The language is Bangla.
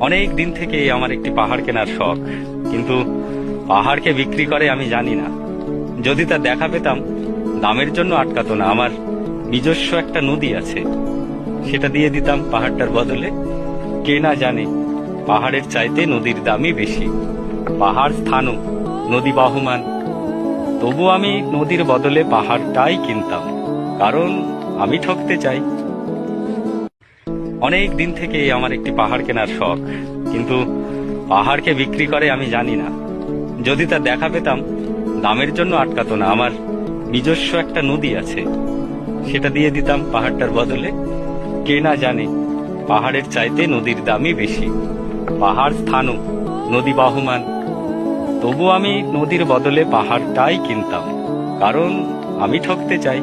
অনেক দিন থেকেই আমার একটি পাহাড় কেনার শখ, কিন্তু পাহাড়কে বিক্রি করে আমি জানি না। যদি তা দেখা পেতাম, দামের জন্য আটকাতো না। আমার নিজস্ব একটা নদী আছে, সেটা দিয়ে দিতাম পাহাড়টার বদলে। কে না জানে পাহাড়ের চাইতে নদীর দামই বেশি। পাহাড় স্থানু, নদী বাহমান, তবু আমি নদীর বদলে পাহাড়টাই কিনতাম, কারণ আমি ঠকতে চাই। অনেক দিন থেকেই আমার একটি পাহাড় কেনার শখ, কিন্তু পাহাড়কে বিক্রি করে আমি জানি না। যদি তা দেখা পেতাম, দামের জন্য আটকাতো না। আমার নিজস্ব একটা নদী আছে, সেটা দিয়ে দিতাম পাহাড়টার বদলে। কে না জানে পাহাড়ের চাইতে নদীর দামই বেশি। পাহাড় স্থানু, নদী বাহমান, তবু আমি নদীর বদলে পাহাড়টাই কিনতাম, কারণ আমি ঠকতে চাই।